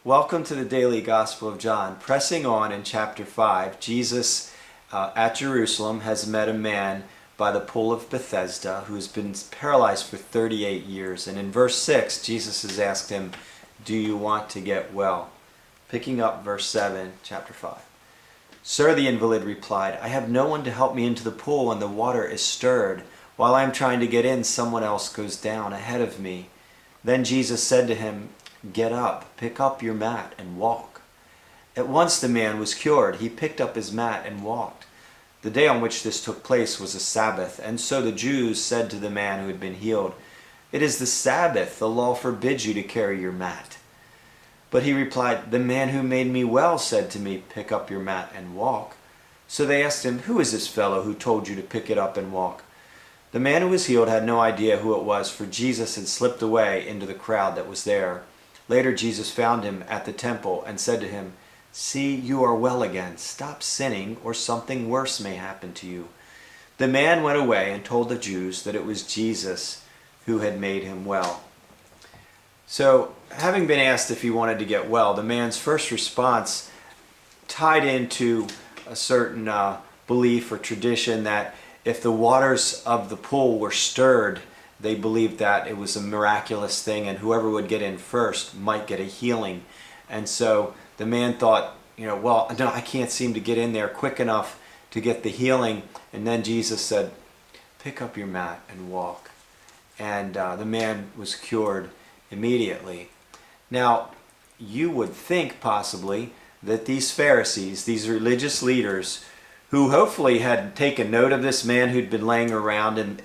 Welcome to the Daily Gospel of John. Pressing on in chapter 5, Jesus at Jerusalem has met a man by the pool of Bethesda who's been paralyzed for 38 years. And in verse 6, Jesus has asked him, "Do you want to get well?" Picking up verse 7, chapter 5. "Sir," the invalid replied, "I have no one to help me into the pool when the water is stirred. While I am trying to get in, someone else goes down ahead of me." Then Jesus said to him, "Get up, pick up your mat, and walk." At once the man was cured. He picked up his mat and walked. The day on which this took place was a Sabbath, and so the Jews said to the man who had been healed, "It is the Sabbath. The law forbids you to carry your mat." But he replied, "The man who made me well said to me, 'Pick up your mat and walk.'" So they asked him, "Who is this fellow who told you to pick it up and walk?" The man who was healed had no idea who it was, for Jesus had slipped away into the crowd that was there. Later Jesus found him at the temple and said to him, "See, you are well again. Stop sinning, or something worse may happen to you." The man went away and told the Jews that it was Jesus who had made him well. So, having been asked if he wanted to get well, the man's first response tied into a certain belief or tradition that if the waters of the pool were stirred, they believed that it was a miraculous thing, and whoever would get in first might get a healing. And so the man thought, well, no, I can't seem to get in there quick enough to get the healing. And then Jesus said, "Pick up your mat and walk." And the man was cured immediately. Now, you would think possibly that these Pharisees, these religious leaders, who hopefully had taken note of this man who'd been laying around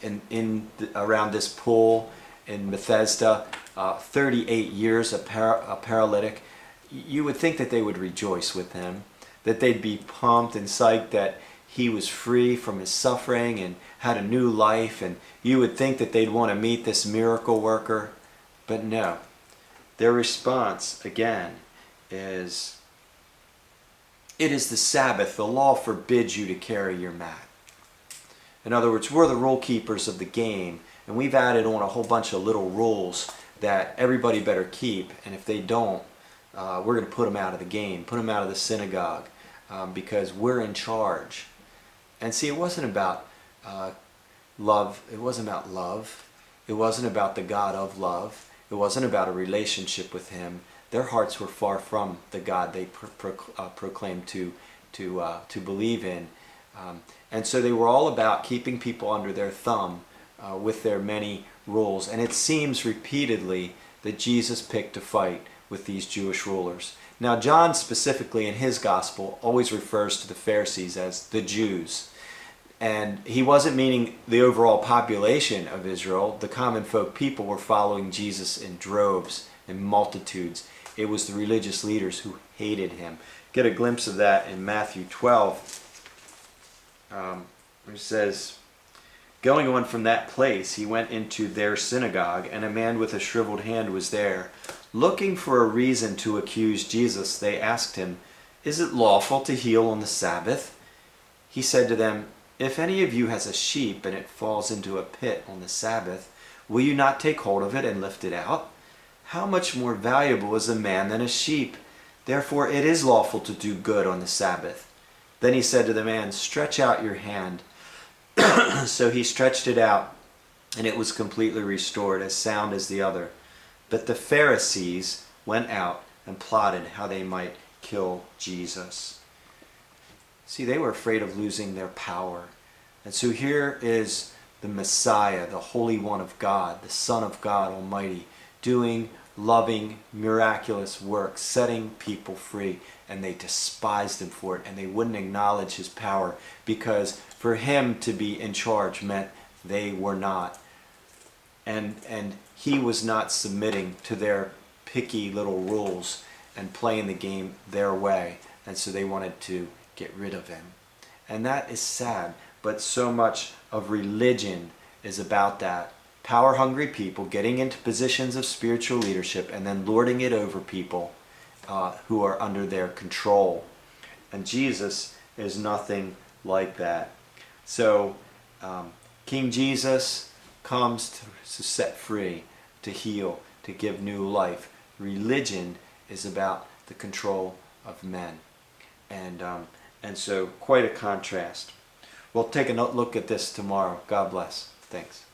around this pool in Bethesda, 38 years, a paralytic, you would think that they would rejoice with him, that they'd be pumped and psyched that he was free from his suffering and had a new life, and you would think that they'd want to meet this miracle worker. But no, their response, again, is, "It is the Sabbath. The law forbids you to carry your mat." In other words, we're the rule keepers of the game, and we've added on a whole bunch of little rules that everybody better keep, and if they don't, we're going to put them out of the game, put them out of the synagogue, because we're in charge. And see, it wasn't about love. It wasn't about love. It wasn't about the God of love. It wasn't about a relationship with Him. Their hearts were far from the God they proclaimed to believe in. And so they were all about keeping people under their thumb with their many rules. And it seems repeatedly that Jesus picked a fight with these Jewish rulers. Now, John specifically in his gospel always refers to the Pharisees as the Jews. And he wasn't meaning the overall population of Israel. The common folk people were following Jesus in droves and multitudes. It was the religious leaders who hated him. Get a glimpse of that in Matthew 12, where it says, "Going on from that place, he went into their synagogue, and a man with a shriveled hand was there. Looking for a reason to accuse Jesus, they asked him, 'Is it lawful to heal on the Sabbath?' He said to them, 'If any of you has a sheep and it falls into a pit on the Sabbath, will you not take hold of it and lift it out? How much more valuable is a man than a sheep? Therefore it is lawful to do good on the Sabbath.' Then he said to the man, 'Stretch out your hand.' So he stretched it out, and it was completely restored, as sound as the other. But the Pharisees went out and plotted how they might kill Jesus." See, they were afraid of losing their power. And so here is the Messiah, the Holy One of God, the Son of God Almighty, doing loving, miraculous work, setting people free, and they despised him for it, and they wouldn't acknowledge his power, because for him to be in charge meant they were not. And he was not submitting to their picky little rules and playing the game their way, and so they wanted to get rid of him. And that is sad, but so much of religion is about that. Power-hungry people getting into positions of spiritual leadership and then lording it over people who are under their control. And Jesus is nothing like that. So King Jesus comes to set free, to heal, to give new life. Religion is about the control of men. And so quite a contrast. We'll take a look at this tomorrow. God bless. Thanks.